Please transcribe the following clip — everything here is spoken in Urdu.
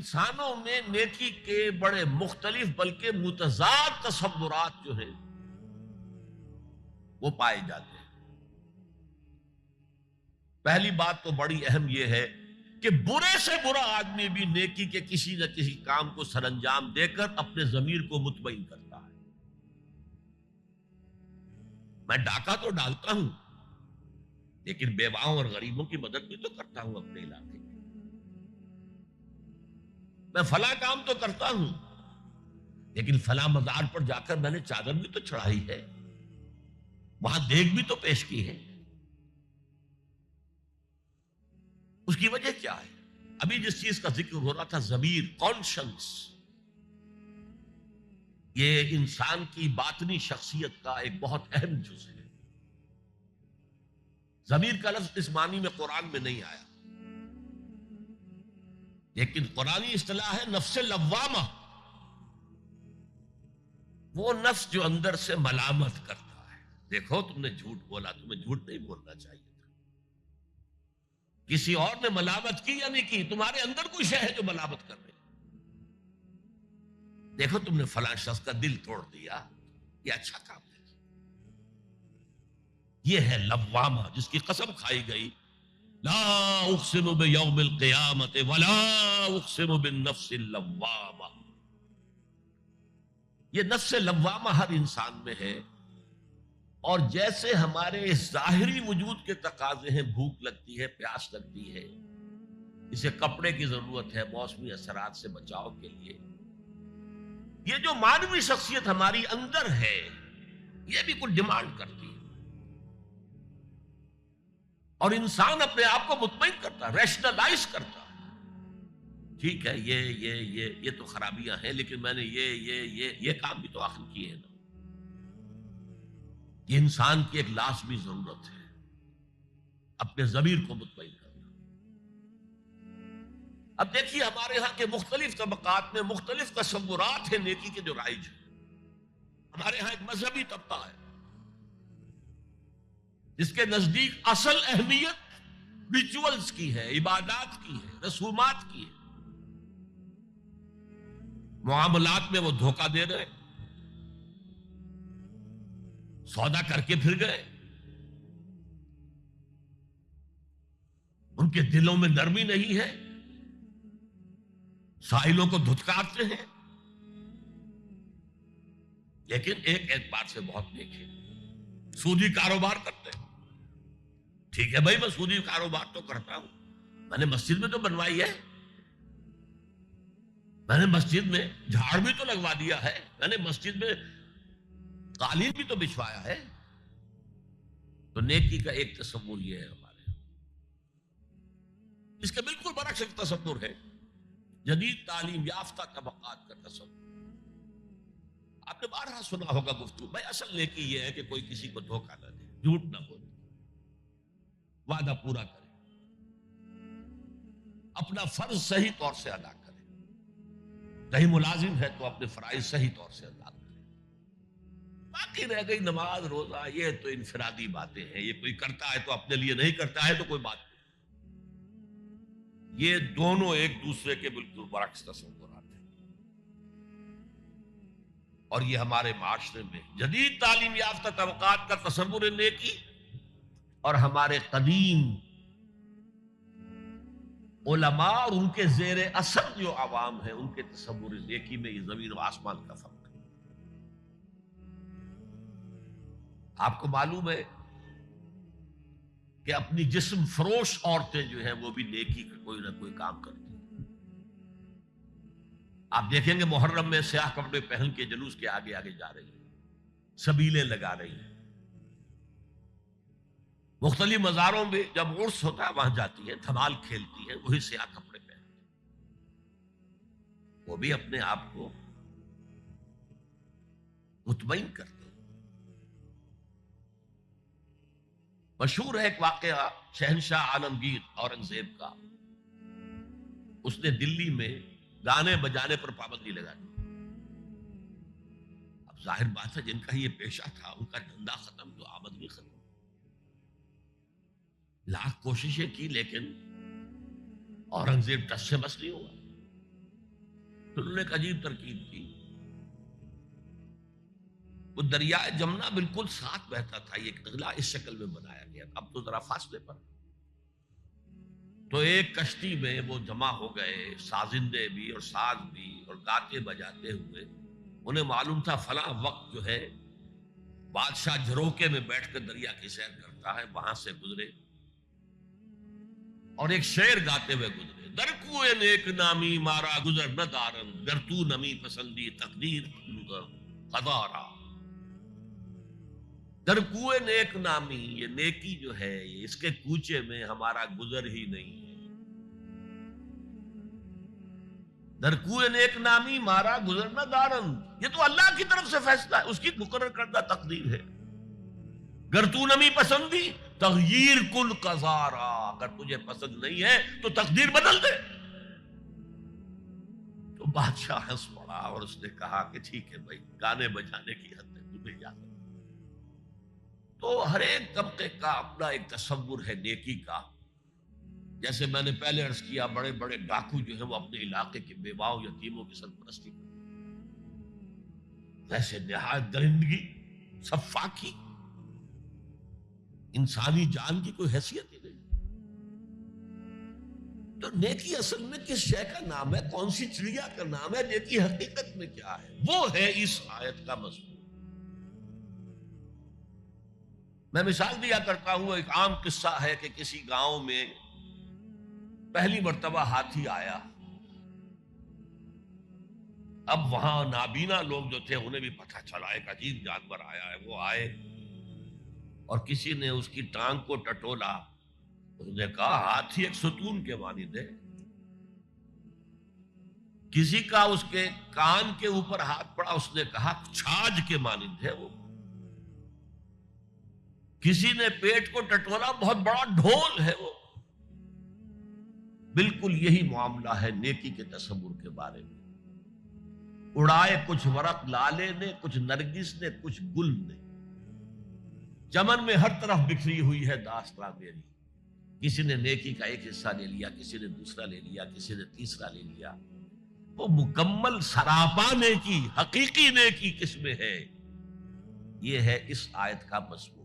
انسانوں میں نیکی کے بڑے مختلف بلکہ متضاد تصورات جو ہیں وہ پائے جاتے ہیں۔ پہلی بات تو بڑی اہم یہ ہے کہ برے سے برا آدمی بھی نیکی کے کسی نہ کسی کام کو سر انجام دے کر اپنے ضمیر کو مطمئن کرتا ہے۔ میں ڈاکہ تو ڈالتا ہوں لیکن بیواؤں اور غریبوں کی مدد بھی تو کرتا ہوں اپنے علاقے میں۔ میں فلاں کام تو کرتا ہوں لیکن فلاں مزار پر جا کر میں نے چادر بھی تو چڑھائی ہے، وہاں دیگ بھی تو پیش کی ہے۔ اس کی وجہ کیا ہے؟ ابھی جس چیز کا ذکر ہو رہا تھا، ضمیر، کانشنس، یہ انسان کی باطنی شخصیت کا ایک بہت اہم جز ہے۔ ضمیر کا لفظ اس معنی میں قرآن میں نہیں آیا، لیکن قرآنی اصطلاح ہے نفس لوامہ، وہ نفس جو اندر سے ملامت کرتا ہے۔ دیکھو تم نے جھوٹ بولا، تمہیں جھوٹ نہیں بولنا چاہیے تھا، کسی اور نے ملامت کی یا نہیں کی، تمہارے اندر کوئی شے ہے جو ملامت کر رہی۔ دیکھو تم نے فلاں شخص کا دل توڑ دیا، یہ اچھا کام ہے۔ یہ ہے لوامہ جس کی قسم کھائی گئی، لا اقسم بیوم القیامت ولا اقسم بالنفس اللوامہ۔ یہ نفس لوامہ ہر انسان میں ہے، اور جیسے ہمارے ظاہری وجود کے تقاضے ہیں، بھوک لگتی ہے، پیاس لگتی ہے، اسے کپڑے کی ضرورت ہے موسمی اثرات سے بچاؤ کے لیے، یہ جو مانوی شخصیت ہماری اندر ہے یہ بھی کچھ ڈیمانڈ کرتی ہے، اور انسان اپنے آپ کو مطمئن کرتا، ریشنلائز کرتا۔ ٹھیک ہے، یہ تو خرابیاں ہیں، لیکن میں نے یہ کام بھی تو آخر کیے ہیں نا۔ یہ انسان کی ایک لازمی ضرورت ہے، اپنے ضمیر کو مطمئن کرنا۔ اب دیکھیے ہمارے ہاں کے مختلف طبقات میں مختلف تصورات ہیں نیکی کے جو رائج ہیں۔ ہمارے ہاں ایک مذہبی طبقہ ہے جس کے نزدیک اصل اہمیت ریچولز کی ہے، عبادات کی ہے، رسومات کی ہے۔ معاملات میں وہ دھوکہ دے رہے، سودا کر کے پھر گئے، ان کے دلوں میں نرمی نہیں ہے، سائلوں کو دھتکارتے ہیں، لیکن ایک اعتبار سے بہت نیک ہے، سودی کاروبار کرتے ہیں۔ ٹھیک ہے بھائی، میں سودی کاروبار تو کرتا ہوں، میں نے مسجد میں تو بنوائی ہے، میں نے مسجد میں جھاڑ بھی تو لگوا دیا ہے، میں نے مسجد میں قالین بھی تو بچھوایا ہے۔ تو نیکی کا ایک تصور یہ ہے ہمارے، اس کے بالکل برعکس ایک تصور ہے جدید تعلیم یافتہ طبقات کا تصور۔ آپ نے بارہا سنا ہوگا گفتگو، بھائی اصل نیکی یہ ہے کہ کوئی کسی کو دھوکہ نہ دے، جھوٹ نہ بولے، وعدہ پورا کرے، اپنا فرض صحیح طور سے ادا کرے، کہیں ملازم ہے تو اپنے فرائض صحیح طور سے ادا کرے۔ باقی رہ گئی نماز روزہ، یہ تو انفرادی باتیں ہیں، یہ کوئی کرتا ہے تو اپنے لیے، نہیں کرتا ہے تو کوئی بات نہیں۔ یہ دونوں ایک دوسرے کے بالکل برعکس تصورات ہیں، اور یہ ہمارے معاشرے میں جدید تعلیم یافتہ طبقات کا تصور نیکی اور ہمارے قدیم علماء اور ان کے زیر اثر جو عوام ہیں ان کے تصور نیکی میں یہ زمین و آسمان کا فرق ہے۔ آپ کو معلوم ہے کہ اپنی جسم فروش عورتیں جو ہیں وہ بھی نیکی کا کوئی نہ کوئی کام کرتی ہیں۔ آپ دیکھیں گے محرم میں سیاہ کپڑے پہن کے جلوس کے آگے آگے جا رہی ہیں، سبیلیں لگا رہی ہیں، مختلف مزاروں میں جب عرس ہوتا ہے وہاں جاتی ہیں، دھمال کھیلتی ہیں، وہی سیاہ کپڑے پہنتی ہیں، وہ بھی اپنے آپ کو مطمئن کرتے ہیں۔ مشہور ہے ایک واقعہ شہنشاہ عالمگیر اورنگزیب کا، اس نے دلی میں گانے بجانے پر پابندی لگا دی۔ اب ظاہر بات ہے جن کا یہ پیشہ تھا ان کا دھندا ختم تو آمدنی ختم، لاکھ کوششیں کی لیکن اورنگزیب ٹس سے بس نہیں ہوا۔ انہوں نے ایک عجیب ترکیب کی. وہ دریائے جمنا بالکل ساتھ بہتا تھا، یہ اضلاع اس شکل میں بنایا گیا، اب تو ذرا فاصلے پر. تو ایک کشتی میں وہ جمع ہو گئے، سازندے بھی اور ساز بھی اور گاتے بجاتے ہوئے. انہیں معلوم تھا فلاں وقت جو ہے بادشاہ جھروکے میں بیٹھ کر دریا کی سیر کرتا ہے، وہاں سے گزرے اور ایک شعر گاتے ہوئے گزرے. در کوئے نیک نامی مارا گزر نہ دارن، گر تو نمی پسندی تقدیر قدارا. در کوئے نیک نامی، یہ نیکی جو ہے یہ اس کے کوچے میں ہمارا گزر ہی نہیں ہے. در کوئے نیک نامی مارا گزر نہ دارن، یہ تو اللہ کی طرف سے فیصلہ ہے، اس کی مقرر کردہ تقدیر ہے. گر تو نمی پسندی تغییر کل قضارا، اگر تجھے پسند نہیں ہے تو تقدیر بدل دے. تو بادشاہ ہنس پڑا اور اس نے کہا کہ ٹھیک ہے بھائی، گانے بجانے کی حد ہے، تمہیں اجازت. تو ہر ایک طبقے کا اپنا ایک تصور ہے نیکی کا. جیسے میں نے پہلے عرض کیا، بڑے بڑے ڈاکو جو ہیں وہ اپنے علاقے کے بیواؤں یتیموں کی سرپرستی کرتے ہیں، ویسے نہایت درندگی، سفاکی، انسانی جان کی کوئی حیثیت ہی نہیں. تو نیکی اصل میں کس شے کا نام ہے، کون سی چڑیا کا نام ہے، نیکی حقیقت میں کیا ہے، وہ ہے اس آیت کا مضمون. میں مثال دیا کرتا ہوں، ایک عام قصہ ہے کہ کسی گاؤں میں پہلی مرتبہ ہاتھی آیا. اب وہاں نابینا لوگ جو تھے انہیں بھی پتہ چلا ایک عجیب جانور آیا ہے. وہ آئے اور کسی نے اس کی ٹانگ کو ٹٹولا. اس نے کہا ہاتھی ایک ستون کے مانند ہے. کسی کا اس کے کان کے اوپر ہاتھ پڑا، اس نے کہا چھاج کے مانند ہے وہ. کسی نے پیٹ کو ٹٹولا، بہت بڑا ڈھول ہے وہ. بالکل یہی معاملہ ہے نیکی کے تصور کے بارے میں. اڑائے کچھ ورق لالے نے، کچھ نرگس نے، کچھ گل نے، چمن میں ہر طرف بکھری ہوئی ہے داستاں میری. کسی نے نیکی کا ایک حصہ لے لیا، کسی نے دوسرا لے لیا، کسی نے تیسرا لے لیا. وہ مکمل سراپا نیکی، حقیقی نیکی کس میں ہے، یہ ہے اس آیت کا مضمون.